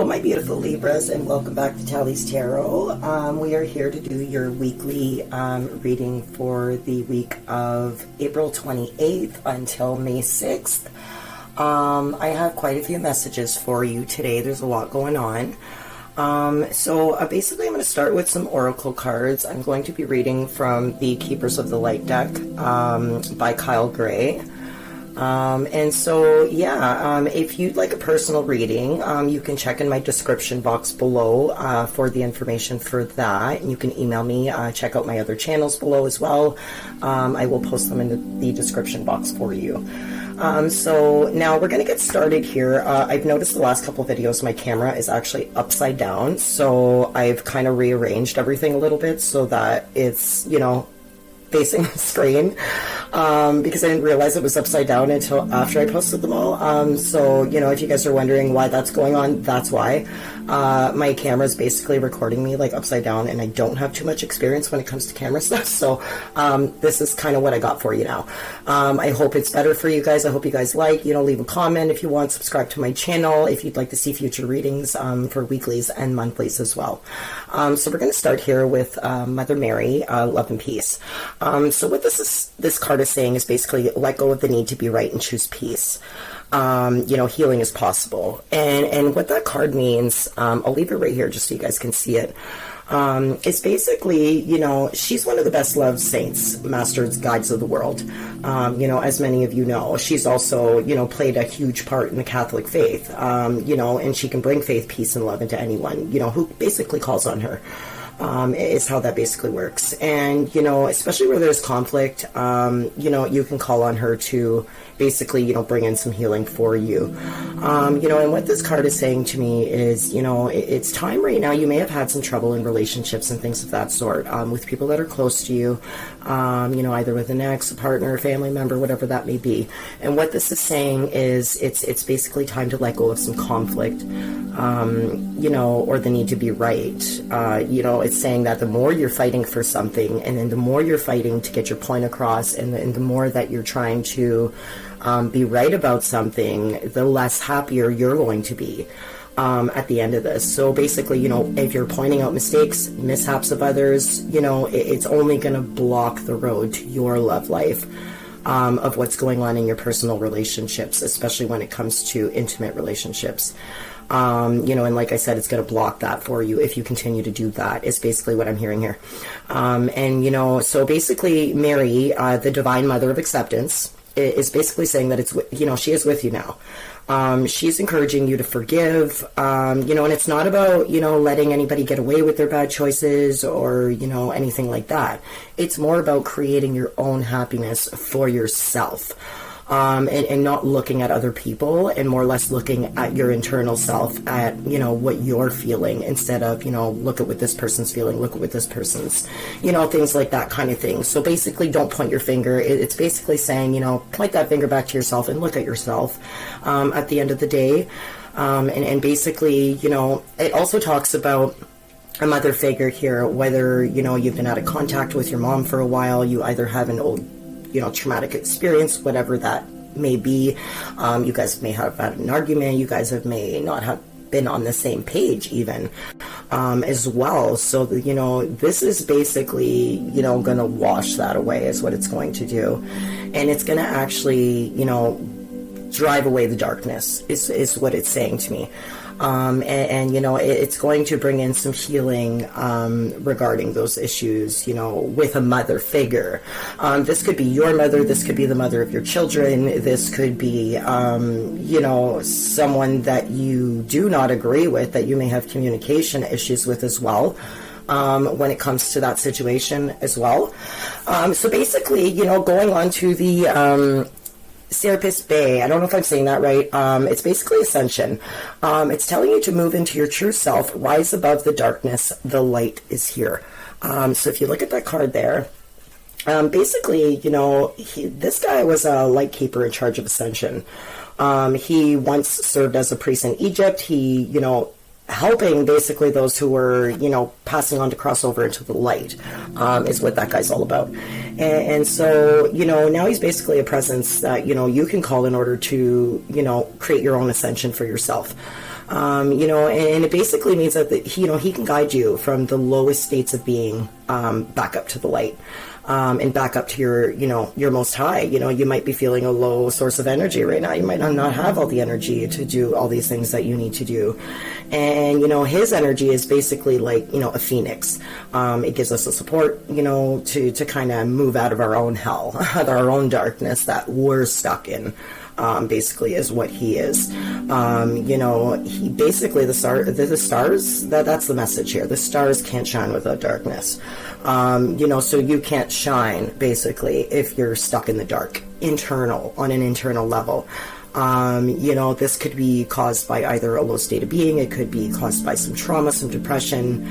Hello, my beautiful Libras, and welcome back to Talie's Tarot. We are here to do your weekly reading for the week of April 28th until May 6th. I have quite a few messages for you today. There's a lot going on. Basically, I'm going to start with some oracle cards. I'm going to be reading from the Keepers of the Light deck by K.I.D.S. If you'd like a personal reading, you can check in my description box below for the information for that. You can email me, check out my other channels below as well. I will post them in the description box for you. So now we're going to get started here. I've noticed the last couple videos my camera is actually upside down, so I've kind of rearranged everything a little bit so that it's, facing the screen, because I didn't realize it was upside down until after I posted them all. If you guys are wondering why that's going on, that's why. My camera is basically recording me like upside down, and I don't have too much experience when it comes to camera stuff, so this is kind of what I got for you now. I hope it's better for you guys. I hope you guys leave a comment if you want, subscribe to my channel if you'd like to see future readings for weeklies and monthlies as well. So we're going to start here with Mother Mary, love and peace. So what this card is saying is basically let go of the need to be right and choose peace. Healing is possible. And what that card means, I'll leave it right here just so you guys can see it. It's basically, she's one of the best loved saints, masters, guides of the world. As many of you know, she's also, played a huge part in the Catholic faith, and she can bring faith, peace, and love into anyone, who basically calls on her. Is how that basically works. And, especially where there's conflict, you can call on her to basically, bring in some healing for you. And what this card is saying to me is, it's time right now. You may have had some trouble in relationships and things of that sort, with people that are close to you, either with an ex, a partner, a family member, whatever that may be. And what this is saying is it's basically time to let go of some conflict, or the need to be right. It's saying that the more you're fighting for something, and then the more you're fighting to get your point across, and the more that you're trying to be right about something, the less happier you're going to be at the end of this. So basically, if you're pointing out mistakes, mishaps of others, it's only going to block the road to your love life. Of what's going on in your personal relationships, especially when it comes to intimate relationships. And like I said, it's going to block that for you if you continue to do that, is basically what I'm hearing here. So basically Mary, the divine mother of acceptance, is basically saying that it's, she is with you now. She's encouraging you to forgive, and it's not about, letting anybody get away with their bad choices or, anything like that. It's more about creating your own happiness for yourself. And not looking at other people, and more or less looking at your internal self, at, what you're feeling, instead of, look at what this person's feeling, look at what this person's, things like that kind of thing. So basically, don't point your finger. It's basically saying, point that finger back to yourself and look at yourself at the end of the day. And basically, it also talks about a mother figure here, whether, you've been out of contact with your mom for a while, you either have an old traumatic experience, whatever that may be. You guys may have had an argument. You guys may not have been on the same page even, as well. So, this is basically, going to wash that away, is what it's going to do. And it's going to actually, drive away the darkness, is what it's saying to me. It's going to bring in some healing regarding those issues, with a mother figure. This could be your mother, this could be the mother of your children, this could be, someone that you do not agree with, that you may have communication issues with as well. When it comes to that situation as well. So basically, going on to the Serapis Bay, I don't know if I'm saying that right. It's basically ascension. It's telling you to move into your true self, rise above the darkness. The light is here. So if you look at that card there, basically, this guy was a light keeper in charge of ascension. He once served as a priest in Egypt. He, helping basically those who were, passing on to cross over into the light, is what that guy's all about. And so, now he's basically a presence that, you can call in order to, create your own ascension for yourself. And it basically means that he can guide you from the lowest states of being back up to the light. And back up to your most high. You might be feeling a low source of energy right now. You might not have all the energy to do all these things that you need to do. And, his energy is basically like, a phoenix. It gives us the support, to kind of move out of our own hell, our own darkness that we're stuck in. Basically is what he is. He basically, the stars, that's the message here. The stars can't shine without darkness. So you can't shine basically if you're stuck in the dark, on an internal level. This could be caused by either a low state of being. It could be caused by some trauma, some depression,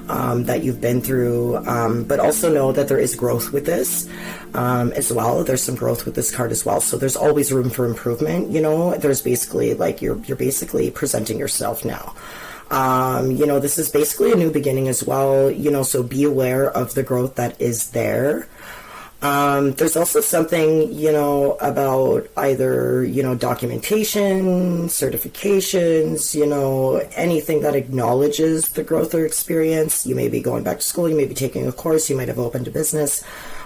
that you've been through, but also know that there is growth with this as well. There's some growth with this card as well, so there's always room for improvement. There's basically like you're basically presenting yourself now. This is basically a new beginning as well, so be aware of the growth that is there. There's also something, about either, documentation, certifications, anything that acknowledges the growth or experience. You may be going back to school, you may be taking a course, you might have opened a business.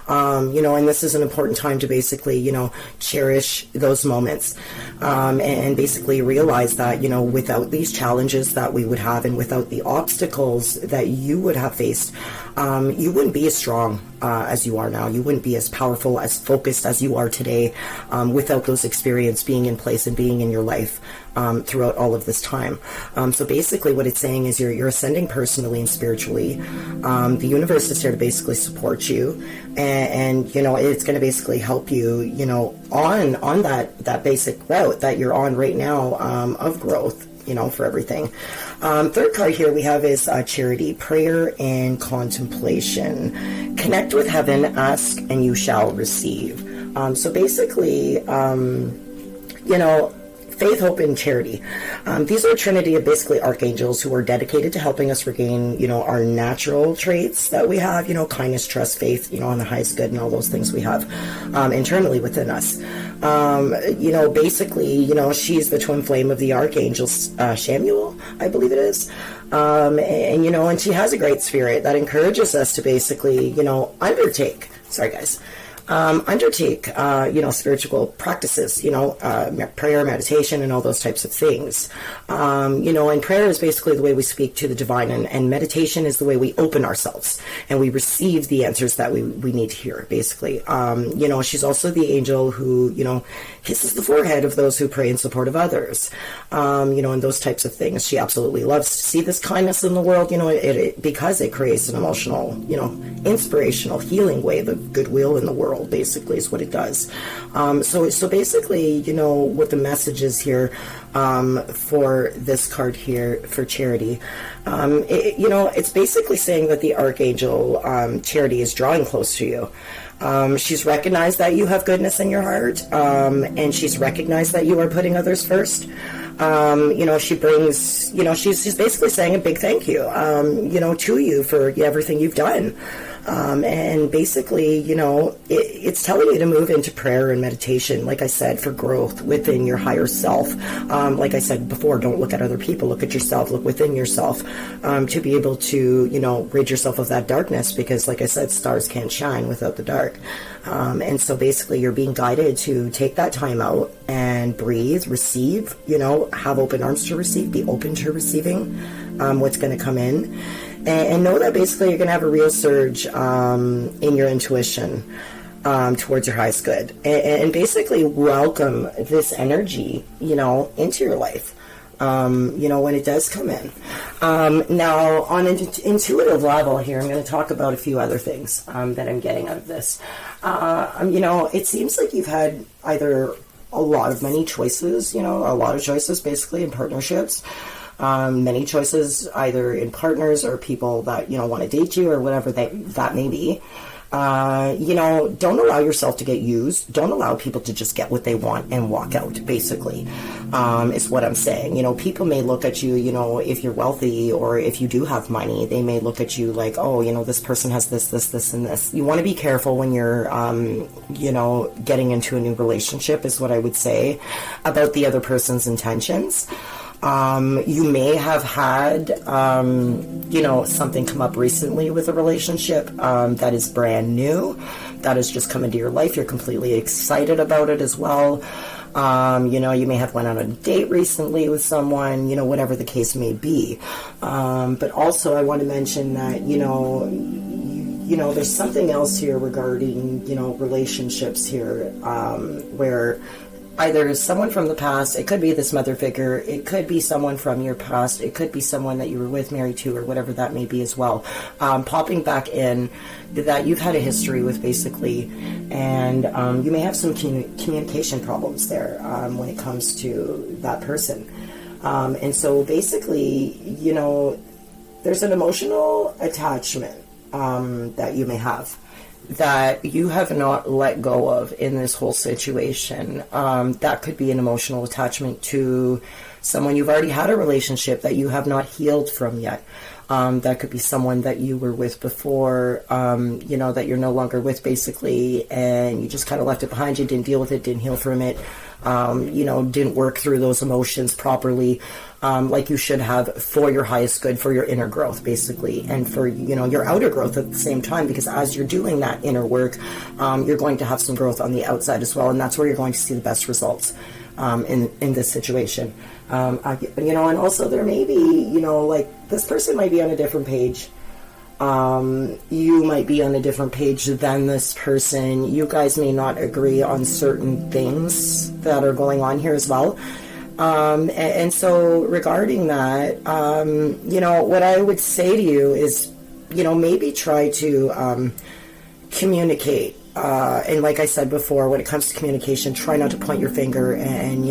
And this is an important time to basically, cherish those moments, and basically realize that, without these challenges that we would have and without the obstacles that you would have faced, you wouldn't be as strong as you are now. You wouldn't be as powerful, as focused as you are today, without those experiences being in place and being in your life throughout all of this time. So basically what it's saying is you're ascending personally and spiritually. The universe is here to basically support you, and it's going to basically help you, on that basic route that you're on right now, of growth, for everything. Third card here we have is charity, prayer, and contemplation. Connect with heaven, ask, and you shall receive. So basically, faith, hope, and charity. These are a trinity of basically archangels who are dedicated to helping us regain, our natural traits that we have, kindness, trust, faith, on the highest good and all those things we have internally within us. Basically, she's the twin flame of the archangel Samuel, I believe it is. And she has a great spirit that encourages us to basically, undertake spiritual practices, prayer, meditation, and all those types of things. And prayer is basically the way we speak to the divine, and meditation is the way we open ourselves and we receive the answers that we need to hear, basically. She's also the angel who, kisses the forehead of those who pray in support of others, and those types of things. She absolutely loves to see this kindness in the world, because it creates an emotional, inspirational, healing wave of goodwill in the world. Basically is what it does. So basically, what the message is here for this card here for charity, it's basically saying that the archangel Charity is drawing close to you. She's recognized that you have goodness in your heart, and she's recognized that you are putting others first. She brings, she's basically saying a big thank you, to you for everything you've done. And basically, it's telling you to move into prayer and meditation, like I said, for growth within your higher self. Like I said before, don't look at other people, look at yourself, look within yourself, to be able to, rid yourself of that darkness, because like I said, stars can't shine without the dark. And so basically you're being guided to take that time out and breathe, receive, have open arms to receive, be open to receiving what's going to come in. And know that basically you're going to have a real surge in your intuition towards your highest good. And basically welcome this energy, into your life, when it does come in. Now, on an intuitive level here, I'm going to talk about a few other things that I'm getting out of this. It seems like you've had either a lot of many choices, a lot of choices basically in partnerships. Many choices either in partners or people that, want to date you or whatever that may be. Don't allow yourself to get used. Don't allow people to just get what they want and walk out, basically, is what I'm saying. People may look at you, if you're wealthy or if you do have money, they may look at you like, oh, this person has this, and this. You want to be careful when you're, getting into a new relationship, is what I would say, about the other person's intentions. You may have had, something come up recently with a relationship that is brand new, that has just come into your life. You're completely excited about it as well. You may have went on a date recently with someone, whatever the case may be. But also I want to mention that, there's something else here regarding, relationships here, where either someone from the past, it could be this mother figure, it could be someone from your past, it could be someone that you were with, married to, or whatever that may be as well, popping back in that you've had a history with, basically, and you may have some communication problems there when it comes to that person. And so basically, there's an emotional attachment that you may have, that you have not let go of in this whole situation. That could be an emotional attachment to someone you've already had a relationship that you have not healed from yet. That could be someone that you were with before, that you're no longer with, basically, and you just kind of left it behind you, didn't deal with it, didn't heal from it, didn't work through those emotions properly, like you should have, for your highest good, for your inner growth, basically, and for, your outer growth at the same time, because as you're doing that inner work, you're going to have some growth on the outside as well, and that's where you're going to see the best results in this situation. And also there may be, this person might be on a different page. You might be on a different page than this person. You guys may not agree on certain things that are going on here as well. And so regarding that, what I would say to you is, maybe try to communicate. And like I said before, when it comes to communication, try not to point your finger and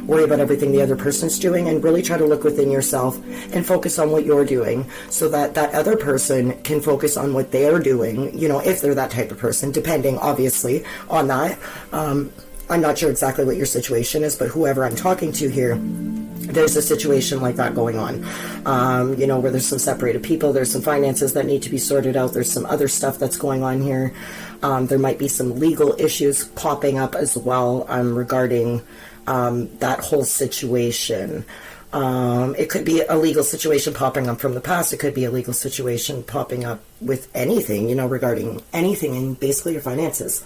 worry about everything the other person's doing, and really try to look within yourself and focus on what you're doing, so that that other person can focus on what they're doing, if they're that type of person, depending obviously on that. I'm not sure exactly what your situation is, but whoever I'm talking to here, there's a situation like that going on, where there's some separated people, there's some finances that need to be sorted out, there's some other stuff that's going on here. There might be some legal issues popping up as well regarding that whole situation. It could be a legal situation popping up from the past. It could be a legal situation popping up with anything, regarding anything, and basically your finances.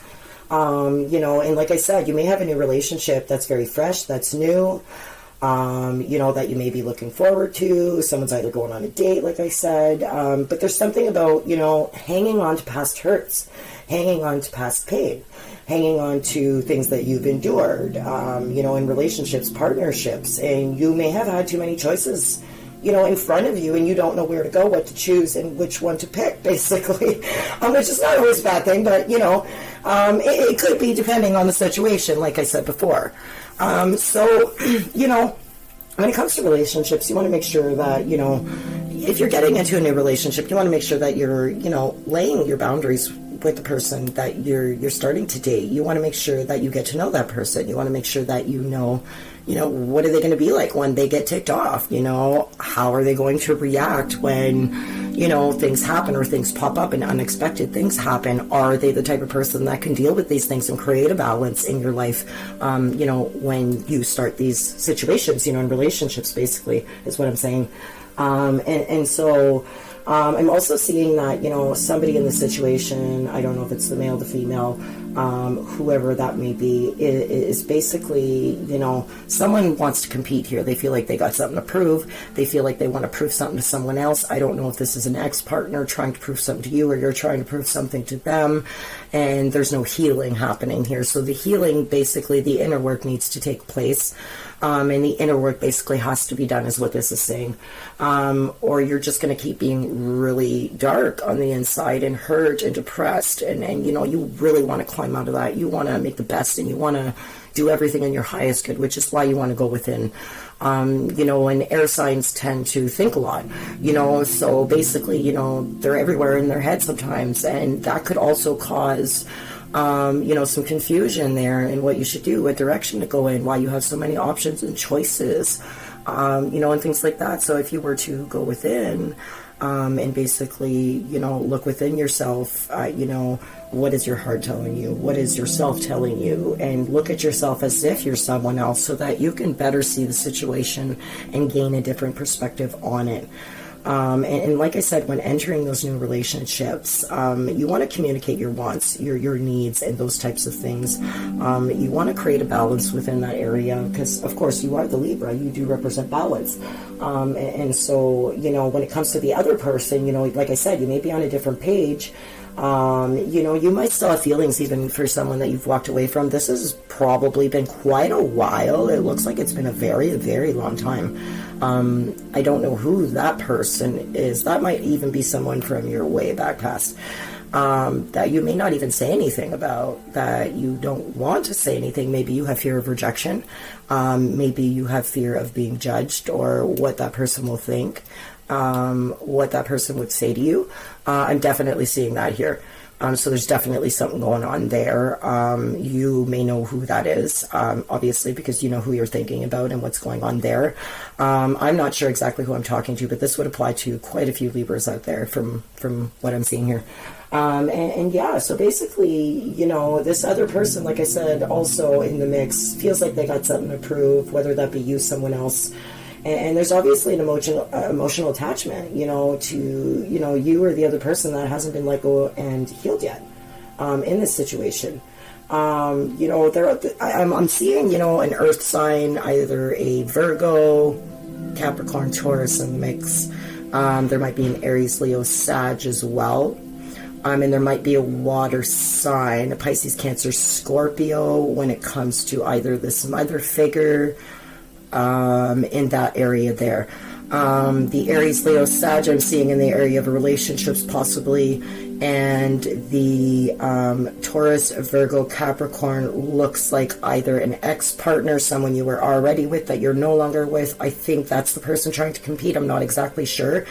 And like I said, you may have a new relationship that's very fresh, that's new, that you may be looking forward to. Someone's either going on a date, like I said, but there's something about, hanging on to past hurts, hanging on to past pain, hanging on to things that you've endured, in relationships, partnerships, and you may have had too many choices, in front of you, and you don't know where to go, what to choose, and which one to pick, basically, which is not always a bad thing, but, it could be depending on the situation, like I said before. So, when it comes to relationships, you want to make sure that, if you're getting into a new relationship, you want to make sure that you're, laying your boundaries with the person that you're starting to date. You want to make sure that you get to know that person. You want to make sure that what are they going to be like when they get ticked off? How are they going to react when, things happen or things pop up and unexpected things happen? Are they the type of person that can deal with these things and create a balance in your life, when you start these situations, in relationships, basically, is what I'm saying. And so I'm also seeing that, somebody in the situation, I don't know if it's the male, the female, whoever that may be, is basically, someone wants to compete here. They feel like they got something to prove. They feel like they want to prove something to someone else. I don't know if this is an ex-partner trying to prove something to you, or you're trying to prove something to them, and there's no healing happening here. So the healing, basically, the inner work needs to take place. And the inner work basically has to be done, is what this is saying. Or you're just going to keep being really dark on the inside and hurt and depressed. And you really want to climb out of that. You want to make the best, and you want to do everything in your highest good, which is why you want to go within. And air signs tend to think a lot, so basically, they're everywhere in their head sometimes. And that could also cause some confusion there in what you should do, what direction to go in, why you have so many options and choices, and things like that. So if you were to go within, and basically, you know, look within yourself. You know, what is your heart telling you? What is yourself telling you? And look at yourself as if you're someone else so that you can better see the situation and gain a different perspective on it. And like I said, when entering those new relationships, you want to communicate your wants, your needs, and those types of things. You want to create a balance within that area because, of course, you are the Libra. You do represent balance. And so, you know, when it comes to the other person, you know, like I said, you may be on a different page. You know, you might still have feelings even for someone that you've walked away from. This has probably been quite a while. It looks like it's been a very, very long time. I don't know who that person is. That might even be someone from your way back past, that you may not even say anything about, that you don't want to say anything. Maybe you have fear of rejection. Maybe you have fear of being judged or what that person will think. What that person would say to you. I'm definitely seeing that here. So there's definitely something going on there. You may know who that is, obviously, because you know who you're thinking about and what's going on there. I'm not sure exactly who I'm talking to, but this would apply to quite a few Libras out there from what I'm seeing here. And yeah, so basically, you know, this other person, like I said, also in the mix, feels like they got something to prove, whether that be you, someone else. And there's obviously an emotional attachment, you know, to, you know, you or the other person that hasn't been let go and healed yet in this situation. You know, I'm seeing, you know, an earth sign, either a Virgo, Capricorn, Taurus in the mix. There might be an Aries, Leo, Sag as well. And there might be a water sign, a Pisces, Cancer, Scorpio, when it comes to either this mother figure, in that area there. The Aries, Leo, Sag I'm seeing in the area of relationships possibly, and the Taurus, Virgo, Capricorn looks like either an ex-partner, someone you were already with that you're no longer with. I think that's the person trying to compete. I'm not exactly sure.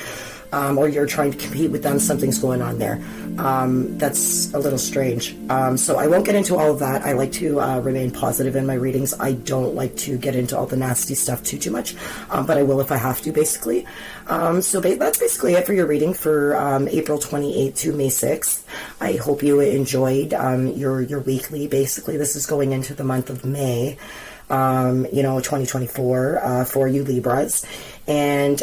Or you're trying to compete with them, something's going on there. That's a little strange. So I won't get into all of that. I like to remain positive in my readings. I don't like to get into all the nasty stuff too much, but I will if I have to, basically. So that's basically it for your reading for April 28th to May 6th. I hope you enjoyed your weekly. Basically, this is going into the month of May. You know, 2024 for you Libras. And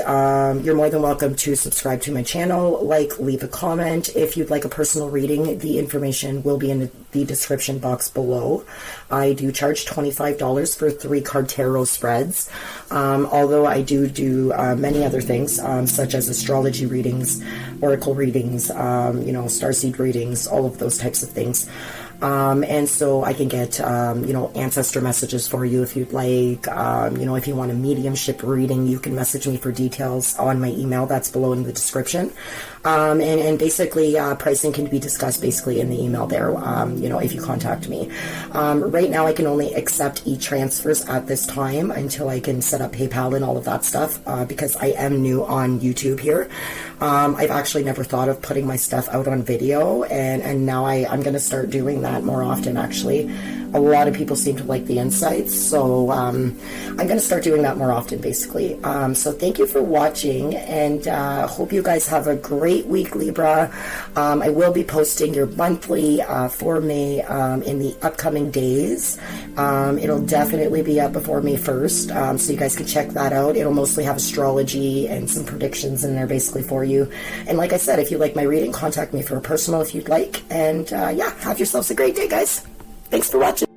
you're more than welcome to subscribe to my channel, leave a comment. If you'd like a personal reading, the information will be in the description box below. I do charge $25 for 3-card tarot spreads, although I do many other things, such as astrology readings, oracle readings, you know, starseed readings, all of those types of things. And so I can get, you know, ancestor messages for you if you'd like. You know, if you want a mediumship reading, you can message me for details on my email. That's below in the description. And basically, pricing can be discussed basically in the email there, you know, if you contact me. Right now, I can only accept e-transfers at this time until I can set up PayPal and all of that stuff, because I am new on YouTube here. I've actually never thought of putting my stuff out on video, and now I'm going to start doing that more often, actually. A lot of people seem to like the insights, so I'm going to start doing that more often, basically. So thank you for watching, and hope you guys have a great week, Libra. I will be posting your monthly for May in the upcoming days. It'll definitely be up before May 1st, so you guys can check that out. It'll mostly have astrology and some predictions in there, basically, for you. And like I said, if you like my reading, contact me for a personal if you'd like. And yeah, have yourselves a great day, guys. Thanks for watching.